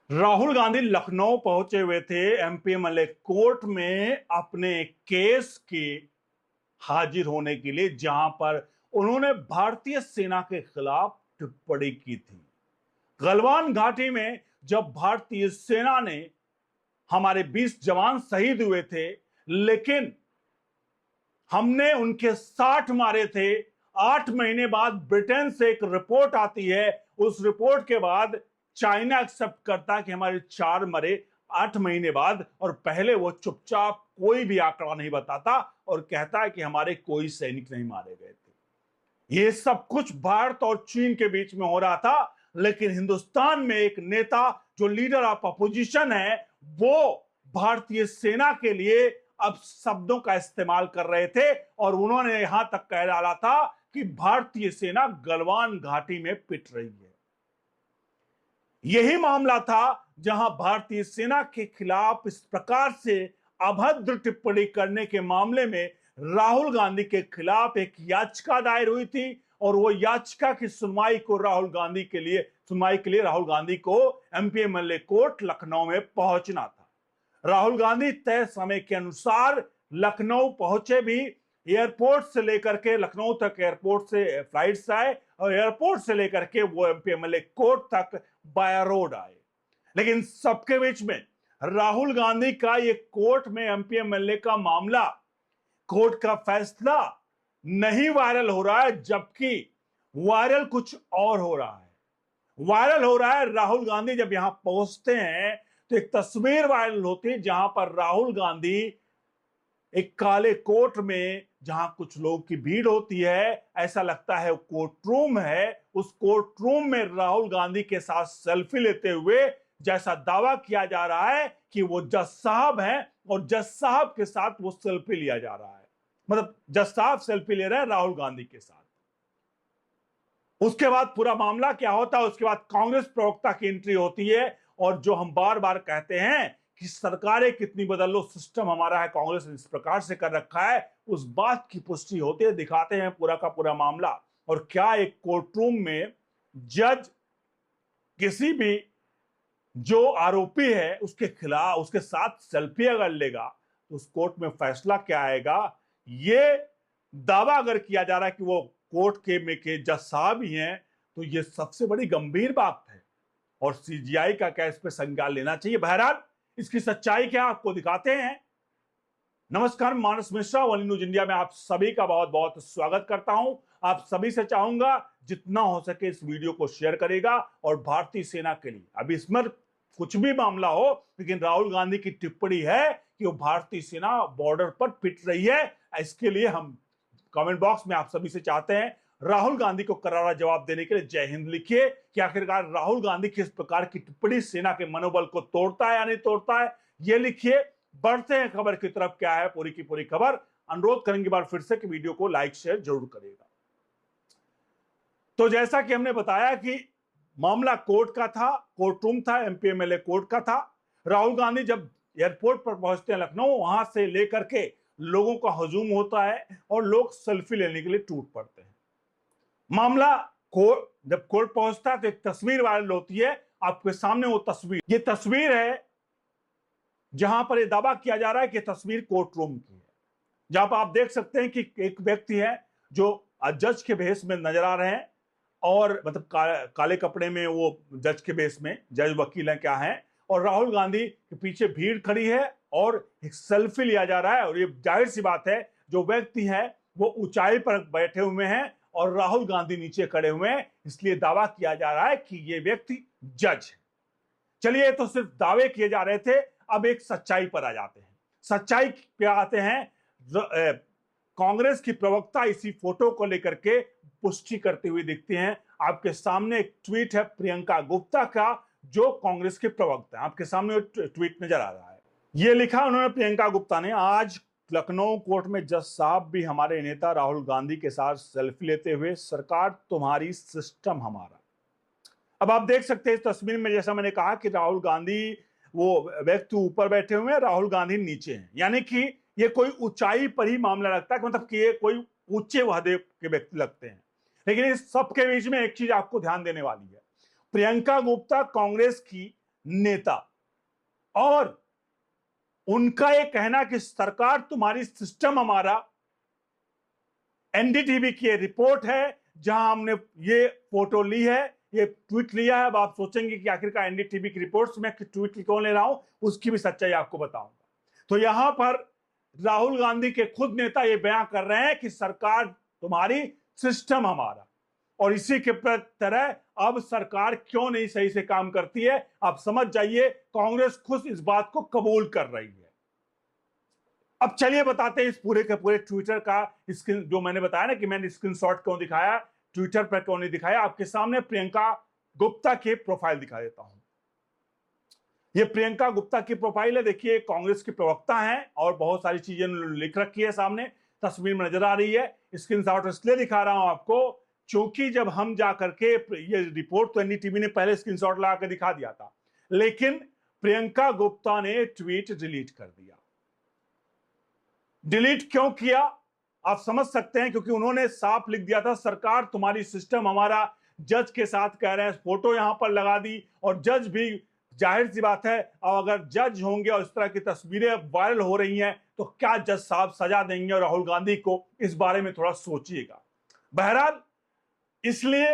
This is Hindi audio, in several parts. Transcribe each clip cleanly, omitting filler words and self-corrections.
राहुल गांधी लखनऊ पहुंचे हुए थे एमपीएमएलए कोर्ट में अपने केस के हाजिर होने के लिए, जहां पर उन्होंने भारतीय सेना के खिलाफ टिप्पणी की थी। गलवान घाटी में जब भारतीय सेना ने हमारे 20 जवान शहीद हुए थे, लेकिन हमने उनके 60 मारे थे। 8 महीने बाद ब्रिटेन से एक रिपोर्ट आती है। उस रिपोर्ट के बाद चाइना एक्सेप्ट करता है कि हमारे 4 मरे 8 महीने बाद, और पहले वो चुपचाप कोई भी आंकड़ा नहीं बताता और कहता है कि हमारे कोई सैनिक नहीं मारे गए थे। ये सब कुछ भारत और चीन के बीच में हो रहा था, लेकिन हिंदुस्तान में एक नेता जो लीडर ऑफ अपोजिशन है, वो भारतीय सेना के लिए अब शब्दों का इस्तेमाल कर रहे थे और उन्होंने यहां तक कह डाला था कि भारतीय सेना गलवान घाटी में पिट रही है। यही मामला था जहां भारतीय सेना के खिलाफ इस प्रकार से अभद्र टिप्पणी करने के मामले में राहुल गांधी के खिलाफ एक याचिका दायर हुई थी, और वो याचिका की सुनवाई के लिए राहुल गांधी को एमपीएमएलए कोर्ट लखनऊ में पहुंचना था। राहुल गांधी तय समय के अनुसार लखनऊ पहुंचे भी। एयरपोर्ट से लेकर के लखनऊ तक एयरपोर्ट से फ्लाइट से आए और एयरपोर्ट से लेकर के वो एमपीएमएलए कोर्ट तक बाय रोड आए। लेकिन सबके बीच में राहुल गांधी का ये कोर्ट में एमपीएमएलए का मामला, कोर्ट का फैसला नहीं वायरल हो रहा है, जबकि वायरल कुछ और हो रहा है। वायरल हो रहा है, राहुल गांधी जब यहां पहुंचते हैं तो एक तस्वीर वायरल होती है जहां पर राहुल गांधी एक काले कोट में, जहां कुछ लोग की भीड़ होती है, ऐसा लगता है कोर्ट रूम है। उस कोर्ट रूम में राहुल गांधी के साथ सेल्फी लेते हुए जैसा दावा किया जा रहा है कि वो जज साहब हैं और जज साहब के साथ वो सेल्फी लिया जा रहा है। मतलब जज साहब सेल्फी ले रहे हैं राहुल गांधी के साथ। उसके बाद पूरा मामला क्या होता है, उसके बाद कांग्रेस प्रवक्ता की एंट्री होती है, और जो हम बार बार कहते हैं कि सरकारें कितनी बदल लो, सिस्टम हमारा है, कांग्रेस ने इस प्रकार से कर रखा है, उस बात की पुष्टि होती है। दिखाते हैं पूरा का पूरा मामला। और क्या एक कोर्ट रूम में जज किसी भी जो आरोपी है उसके खिलाफ, उसके साथ सेल्फी अगर लेगा तो उस कोर्ट में फैसला क्या आएगा? ये दावा अगर किया जा रहा है कि वो कोर्ट के जज साहब ही हैं, तो ये सबसे बड़ी गंभीर बात है और सीजीआई का क्या इस पे संज्ञान लेना चाहिए। बहरहाल इसकी सच्चाई क्या आपको दिखाते हैं। नमस्कार, मानस मिश्रा, वन न्यूज इंडिया में आप सभी का बहुत बहुत स्वागत करता हूं। आप सभी से चाहूंगा जितना हो सके इस वीडियो को शेयर करेगा, और भारतीय सेना के लिए अभी इसमें कुछ भी मामला हो, लेकिन राहुल गांधी की टिप्पणी है कि वो भारतीय सेना बॉर्डर पर पिट रही है, इसके लिए हम कमेंट बॉक्स में आप सभी से चाहते हैं राहुल गांधी को करारा जवाब देने के लिए जय हिंद लिखिए कि आखिरकार राहुल गांधी किस प्रकार की टिप्पणी सेना के मनोबल को तोड़ता है या नहीं तोड़ता है, ये लिखिए। बढ़ते हैं खबर की तरफ। क्या है पूरी की पूरी खबर, अनुरोध करेंगे बार फिर से कि वीडियो को लाइक शेयर जरूर करेगा। तो जैसा कि हमने बताया कि मामला कोर्ट का था, कोर्ट रूम था, एमपीएमएलए कोर्ट का था। राहुल गांधी जब एयरपोर्ट पर पहुंचते हैं लखनऊ, वहां से लेकर के लोगों का हजूम होता है और लोग सेल्फी लेने के लिए टूट पड़ते हैं। मामला जब कोर्ट पहुंचता है तो एक तस्वीर वायरल होती है। आपके सामने वो तस्वीर, ये तस्वीर है जहां पर यह दावा किया जा रहा है कि तस्वीर कोर्ट रूम की है, जहां पर आप देख सकते हैं कि एक व्यक्ति है जो जज के भेष में नजर आ रहे हैं, और मतलब काले कपड़े में वो जज के भेष में, जज वकील है क्या है, और राहुल गांधी के पीछे भीड़ खड़ी है और एक सेल्फी लिया जा रहा है। और ये जाहिर सी बात है, जो व्यक्ति है वो ऊंचाई पर बैठे हुए हैं और राहुल गांधी नीचे खड़े हुए हैं, इसलिए दावा किया जा रहा है कि ये व्यक्ति जज है। चलिए, तो सिर्फ दावे किए जा रहे थे, अब एक सच्चाई पर आ जाते हैं। सच्चाई पे आते हैं। कांग्रेस की प्रवक्ता इसी फोटो को लेकर के पुष्टि करते हुए दिखती हैं। आपके सामने एक ट्वीट है प्रियंका गुप्ता का, जो कांग्रेस के प्रवक्ता है। आपके सामने ट्वीट नजर आ रहा है। ये लिखा उन्होंने, प्रियंका गुप्ता ने, आज लखनऊ कोर्ट में जज साहब भी हमारे नेता राहुल गांधी के साथ सेल्फी लेते हुए, सरकार तुम्हारी सिस्टम हमारा। अब आप देख सकते हैं इस तस्वीर में, जैसा मैंने कहा कि राहुल गांधी, वो व्यक्ति ऊपर बैठे हुए हैं, राहुल गांधी नीचे हैं, यानी कि ये कोई ऊंचाई पर ही मामला लगता है, मतलब कि ये कोई ऊंचे वहदे के व्यक्ति लगते हैं। लेकिन इस सब के बीच में एक चीज आपको ध्यान देने वाली है। प्रियंका गुप्ता कांग्रेस की नेता। और उनका यह कहना कि सरकार तुम्हारी, सिस्टम हमारा। एनडीटीवी की रिपोर्ट है जहां हमने ये फोटो ली है, ये ट्वीट लिया है। अब आप सोचेंगे कि आखिरकार एनडीटीवी की रिपोर्ट से मैं ट्वीट क्यों ले रहा हूं, उसकी भी सच्चाई आपको बताऊंगा। तो यहां पर राहुल गांधी के खुद नेता ये बयान कर रहे हैं कि सरकार तुम्हारी, सिस्टम हमारा। और इसी के तरह अब सरकार क्यों नहीं सही से काम करती है, आप समझ जाइए। कांग्रेस खुद इस बात को कबूल कर रही है। अब चलिए बताते हैं इस पूरे के पूरे ट्विटर का स्क्रीन, जो मैंने बताया ना कि मैंने स्क्रीनशॉट क्यों दिखाया, ट्विटर पर क्यों नहीं दिखाया। आपके सामने प्रियंका गुप्ता की प्रोफाइल दिखा देता हूं। ये प्रियंका गुप्ता की प्रोफाइल है। देखिए, कांग्रेस की प्रवक्ता हैं और बहुत सारी चीजें लिख रखी है, सामने तस्वीर में नजर आ रही है। स्क्रीनशॉट इसलिए दिखा रहा हूं आपको क्योंकि जब हम जाकर के, ये रिपोर्ट तो एनडीटीवी ने पहले स्क्रीनशॉट लगा कर दिखा दिया था, लेकिन प्रियंका गुप्ता ने ट्वीट डिलीट कर दिया। डिलीट क्यों किया आप समझ सकते हैं, क्योंकि उन्होंने साफ लिख दिया था सरकार तुम्हारी, सिस्टम हमारा। जज के साथ कह रहे हैं, फोटो यहां पर लगा दी। और जज भी, जाहिर सी बात है, अब अगर जज होंगे और इस तरह की तस्वीरें वायरल हो रही हैं तो क्या जज साहब सजा देंगे और राहुल गांधी को, इस बारे में थोड़ा सोचिएगा। बहरहाल, इसलिए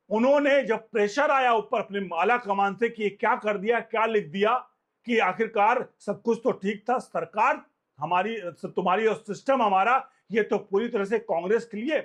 उन्होंने जब प्रेशर आया ऊपर अपने आला कमान से कि क्या कर दिया, क्या लिख दिया, कि आखिरकार सब कुछ तो ठीक था, सरकार हमारी, तुम्हारी और सिस्टम हमारा, ये तो पूरी तरह से कांग्रेस के लिए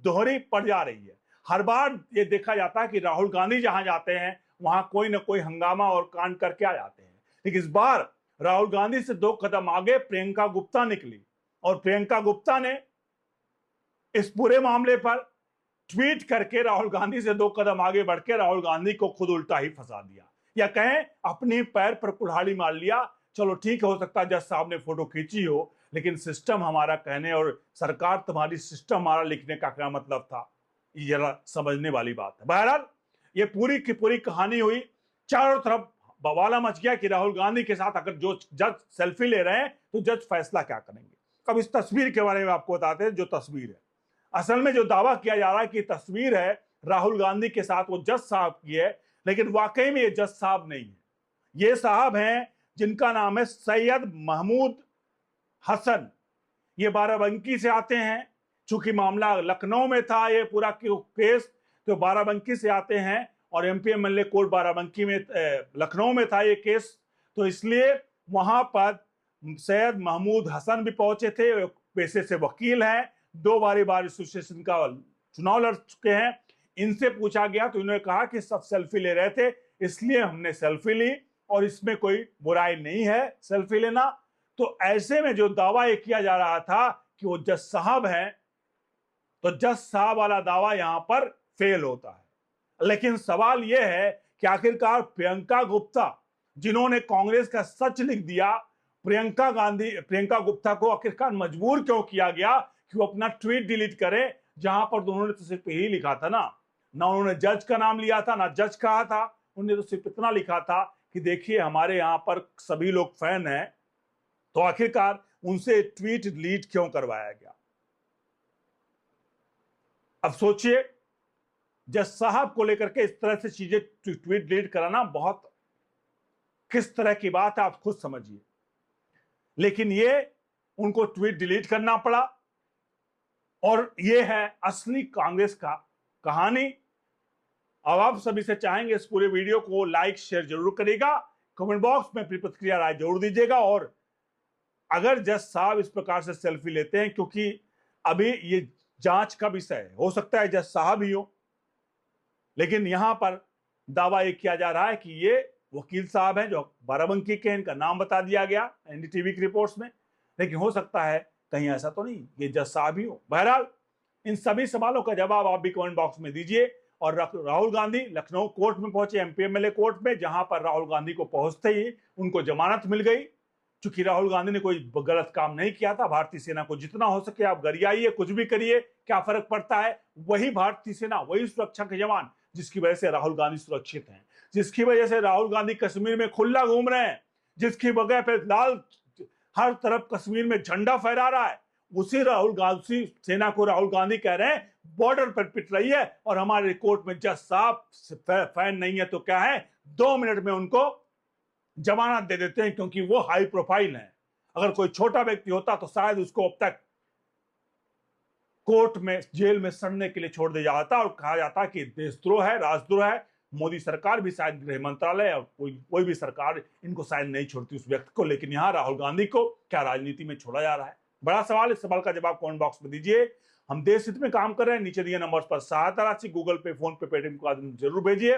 दोहरी पड़ जा रही है। हर बार ये देखा जाता है कि राहुल गांधी जहां जाते हैं वहां कोई ना कोई हंगामा और कांड करके आ जाते हैं, लेकिन इस बार राहुल गांधी से 2 कदम आगे प्रियंका गुप्ता निकली और प्रियंका गुप्ता ने इस पूरे मामले पर ट्वीट करके राहुल गांधी से 2 कदम आगे बढ़ के राहुल गांधी को खुद उल्टा ही फंसा दिया, या कहें अपने पैर पर कुल्हाड़ी मार लिया। चलो ठीक है, हो सकता है जज साहब ने फोटो खींची हो, लेकिन सिस्टम हमारा कहने और सरकार तुम्हारी, सिस्टम हमारा लिखने का क्या मतलब था, ये जरा समझने वाली बात है। बहरहाल, ये पूरी की पूरी कहानी हुई, चारों तरफ बवाला मच गया कि राहुल गांधी के साथ अगर जो जज सेल्फी ले रहे हैं तो जज फैसला क्या करेंगे। अब इस तस्वीर के बारे में आपको बताते हैं। जो तस्वीर है, असल में जो दावा किया जा रहा है कि तस्वीर है राहुल गांधी के साथ वो जज साहब की है, लेकिन वाकई में ये जज साहब नहीं है। ये साहब हैं जिनका नाम है सैयद महमूद हसन। ये बाराबंकी से आते हैं। चूंकि मामला लखनऊ में था, ये पूरा केस, तो बाराबंकी से आते हैं और एमपी एमएलए कोर्ट बाराबंकी में, लखनऊ में था ये केस, तो इसलिए वहां पर सैयद महमूद हसन भी पहुंचे थे। पेशे से वकील हैं, 2 बार एसोसिएशन का चुनाव लड़ चुके हैं। इनसे पूछा गया तो इन्होंने कहा कि सब सेल्फी ले रहे थे, इसलिए हमने सेल्फी ली और इसमें कोई बुराई नहीं है सेल्फी लेना। तो ऐसे में जो दावा ये किया जा रहा था कि वो जज साहब हैं, तो जज साहब वाला दावा यहां पर फेल होता है। लेकिन सवाल यह है कि आखिरकार प्रियंका गुप्ता, जिन्होंने कांग्रेस का सच लिख दिया, प्रियंका गुप्ता को आखिरकार मजबूर क्यों किया गया कि वो अपना ट्वीट डिलीट करे, जहां पर उन्होंने तो सिर्फ यही लिखा था ना उन्होंने जज का नाम लिया था, ना जज कहा था। उन्होंने तो सिर्फ इतना लिखा था कि देखिए हमारे यहां पर सभी लोग फैन हैं। तो आखिरकार उनसे ट्वीट डिलीट क्यों करवाया गया। अब सोचिए, जज साहब को लेकर के इस तरह से चीजें ट्वीट डिलीट कराना बहुत किस तरह की बात है, आप खुद समझिए। लेकिन ये उनको ट्वीट डिलीट करना पड़ा, और ये है असली कांग्रेस का कहानी। अब आप सभी से चाहेंगे इस पूरे वीडियो को लाइक शेयर जरूर करिएगा, कमेंट बॉक्स में अपनी प्रतिक्रिया राय जरूर दीजिएगा। और अगर जज साहब इस प्रकार से सेल्फी लेते हैं, क्योंकि अभी ये जांच का विषय है, हो सकता है जज साहब ही हो, लेकिन यहां पर दावा ये किया जा रहा है कि ये वकील साहब हैं जो बाराबंकी के, इनका नाम बता दिया गया एनडीटीवी की रिपोर्ट्स में, लेकिन हो सकता है कहीं ऐसा तो नहीं, ये जज साहब ही हो। बहरहाल, इन सभी सवालों का जवाब आप भी कमेंट बॉक्स में दीजिए। और राहुल गांधी लखनऊ कोर्ट में पहुंचे, एमपी एमएलए कोर्ट में, जहां पर राहुल गांधी को पहुंचते ही उनको जमानत मिल गई। चूंकि राहुल गांधी ने कोई गलत काम नहीं किया था। भारतीय सेना को जितना हो सके आप गरियाइए, कुछ भी करिए, क्या फर्क पड़ता है। वही भारतीय सेना, वही सुरक्षा के जवान जिसकी वजह से राहुल गांधी सुरक्षित हैं, जिसकी वजह से राहुल गांधी कश्मीर में खुला घूम रहे हैं, जिसकी वजह पे लाल हर तरफ कश्मीर में झंडा फहरा रहा है, उसी सेना को राहुल गांधी कह रहे हैं बॉर्डर पर पिट रही है और हमारे कोर्ट में जज साहब फैन नहीं है तो क्या है, 2 मिनट में उनको जमानत दे देते हैं क्योंकि वो हाई प्रोफाइल है। अगर कोई छोटा व्यक्ति होता तो शायद उसको अब तक कोर्ट में जेल में सड़ने के लिए छोड़ दिया जाता और कहा जाता कि देशद्रोह है, राजद्रोह है। मोदी सरकार भी शायद, गृह मंत्रालय और कोई भी सरकार इनको शायद नहीं छोड़ती उस व्यक्ति को, लेकिन यहां राहुल गांधी को क्या राजनीति में छोड़ा जा रहा है? बड़ा सवाल। इस सवाल का जवाब कमेंट बॉक्स में दीजिए। हम देश हित में काम कर रहे हैं। नीचे दिए नंबर पर सहायता राशि गूगल पे, फोन पे, पेटीएम को जरूर भेजिए।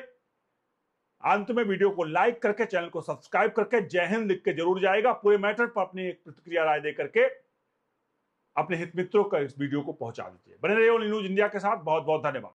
अंत में वीडियो को लाइक करके, चैनल को सब्सक्राइब करके जय हिंद लिख के जरूर जाएगा। पूरे मैटर पर अपनी एक प्रतिक्रिया राय दे करके अपने हित मित्रों का इस वीडियो को पहुंचा दीजिए। बने रहिए ओनली न्यूज इंडिया के साथ। बहुत बहुत धन्यवाद।